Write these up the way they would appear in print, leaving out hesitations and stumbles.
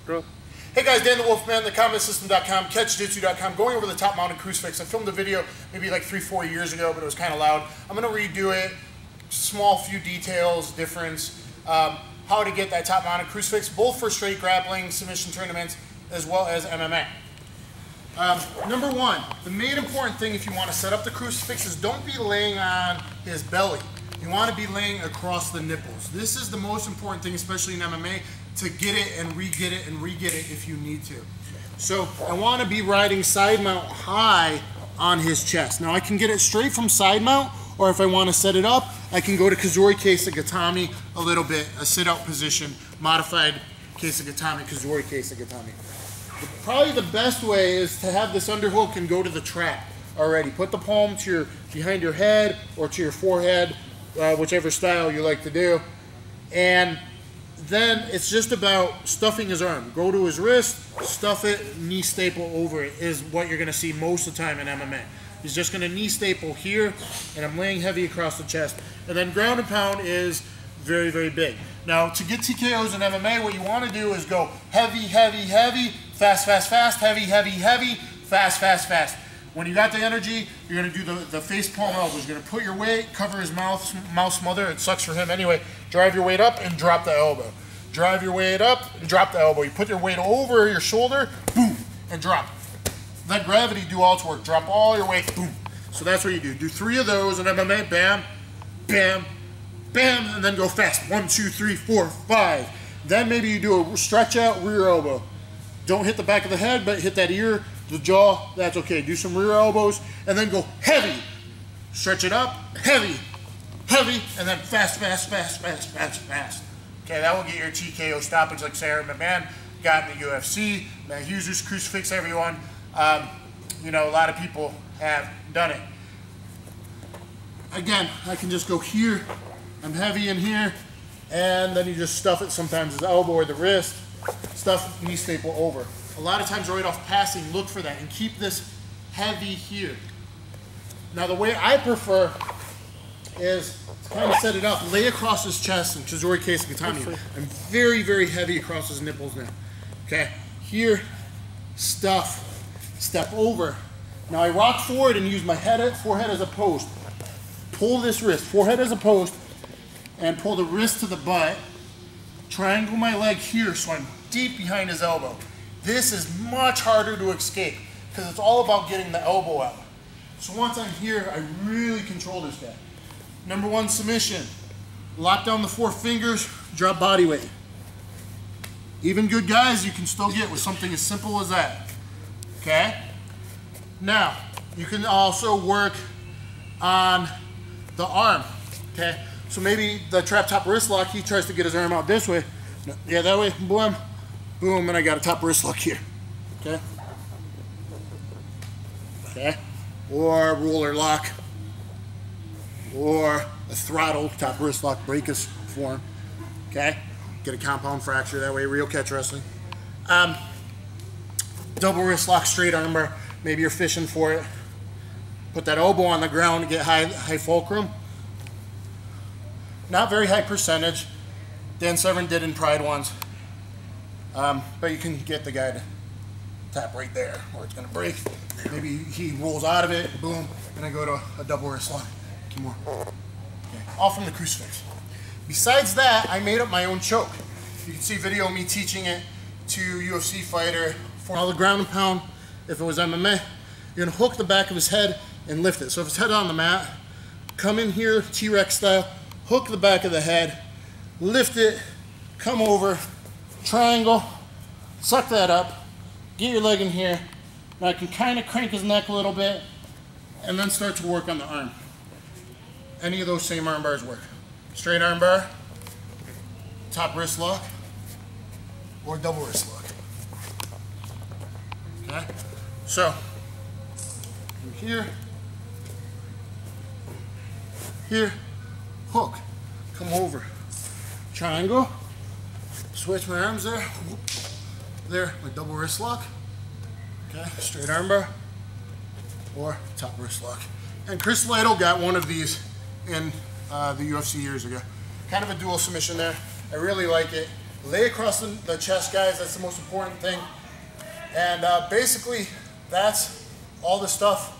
Bro. Hey guys, DanTheWolfman, theCombatSystem.com, Catch-Jitsu.com, going over the top mounted crucifix. I filmed a video maybe like 3-4 years ago, but it was kind of loud. I'm going to redo it, small few details, difference, how to get that top mounted crucifix, both for straight grappling, submission tournaments, as well as MMA. Number one, the main important thing if you want to set up the crucifix is don't be laying on his belly. You want to be laying across the nipples. This is the most important thing, especially in MMA, to get it and re-get it and re-get it if you need to. So I want to be riding side mount high on his chest. Now I can get it straight from side mount, or if I want to set it up, I can go to Kazori Keisagatami a little bit, a sit-out position, modified Keisagatami, Kazori Keisagatami. Probably the best way is to have this underhook and go to the trap already. Put the palm to your behind your head or to your forehead, whichever style you like to do, and then it's just about stuffing his arm. Go to his wrist, stuff it, knee staple over it is what you're going to see most of the time in MMA. He's just going to knee staple here, and I'm laying heavy across the chest. And then ground and pound is very, very big. Now, to get TKOs in MMA, what you want to do is go heavy, heavy, heavy, fast, fast, fast, heavy, heavy, heavy, fast, fast, fast. When you got the energy, you're going to do the face palm elbows. You're going to put your weight, cover his mouth smother. It sucks for him anyway. Drive your weight up and drop the elbow. Drive your weight up and drop the elbow. You put your weight over your shoulder, boom, and drop. Let gravity do all its work. Drop all your weight, boom. So that's what you do. Do 3 of those in MMA, bam, bam, bam, and then go fast. 1, 2, 3, 4, 5. Then maybe you do a stretch out rear elbow. Don't hit the back of the head, but hit that ear, the jaw, that's okay. Do some rear elbows, and then go heavy. Stretch it up, heavy, heavy, and then fast, fast, fast, fast, fast, fast. Okay, that will get your TKO stoppage like Sarah McMahon got in the UFC. Now, use this crucifix, everyone. You know, a lot of people have done it. Again, I can just go here. I'm heavy in here, and then you just stuff it. Sometimes his elbow or the wrist. Stuff knee staple over. A lot of times right off passing, look for that and keep this heavy here. Now the way I prefer is to kind of set it up, lay across his chest and Kazori Keisagatami. I'm very, very heavy across his nipples now. Okay, here, stuff, step over. Now I rock forward and use my forehead as a post. Pull this wrist, forehead as a post, and pull the wrist to the butt. Triangle my leg here so I'm deep behind his elbow. This is much harder to escape because it's all about getting the elbow out. So once I'm here, I really control this guy. Number 1 submission. Lock down the 4 fingers, drop body weight. Even good guys you can still get with something as simple as that. Okay? Now, you can also work on the arm. Okay? So maybe the trap top wrist lock, he tries to get his arm out this way. No, yeah, that way, boom, boom, and I got a top wrist lock here. Okay? Okay? Or roller lock. Or a throttle, top wrist lock, break his form. Okay? Get a compound fracture that way, real catch wrestling. Double wrist lock, straight armbar. Maybe you're fishing for it. Put that elbow on the ground to get high fulcrum. Not very high percentage. Dan Severn did in Pride once. But you can get the guy to tap right there where it's going to break. Maybe he rolls out of it, boom, and I go to a double wrist lock. Two more. Okay. All from the crucifix. Besides that, I made up my own choke. You can see video of me teaching it to UFC fighter. For all the ground and pound, if it was MMA, you're going to hook the back of his head and lift it. So if his head on the mat, come in here T-Rex style, hook the back of the head, lift it, come over, triangle, suck that up, get your leg in here. Now I can kind of crank his neck a little bit and then start to work on the arm. Any of those same arm bars work. Straight arm bar, top wrist lock, or double wrist lock. Okay, so from here, here, hook, come over, triangle, switch my arms there, whoop, there, my double wrist lock, okay, straight arm bar, or top wrist lock. And Chris Lytle got one of these in the UFC years ago. Kind of a dual submission there. I really like it. Lay across the chest, guys. That's the most important thing. And basically, that's all the stuff.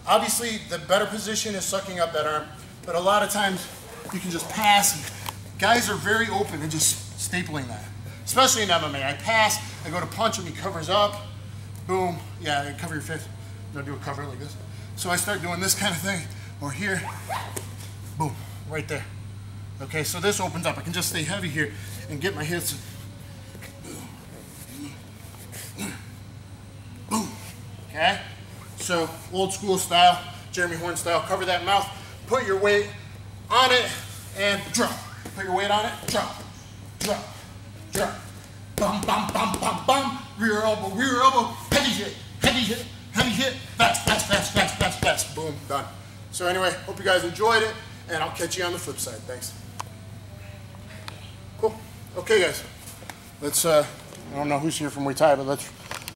Obviously, the better position is sucking up that arm, but a lot of times you can just pass. Guys are very open and just stapling that, especially in MMA. I pass, I go to punch him, he covers up, boom. Yeah, cover your fist. I'm gonna do a cover like this. So I start doing this kind of thing, or here, boom, right there. Okay, so this opens up. I can just stay heavy here and get my hits. Boom. Okay? So old school style, Jeremy Horn style, cover that mouth, put your weight on it, and drop. Put your weight on it, drop, drop, drop. Bum, bum, bum, bum, bum. Rear elbow, heavy hit, heavy hit, heavy hit, fast, fast, fast, fast, fast, fast. Boom, done. So anyway, hope you guys enjoyed it, and I'll catch you on the flip side. Thanks. Cool. Okay, guys. Let's, I don't know who's here from Muay Thai, but let's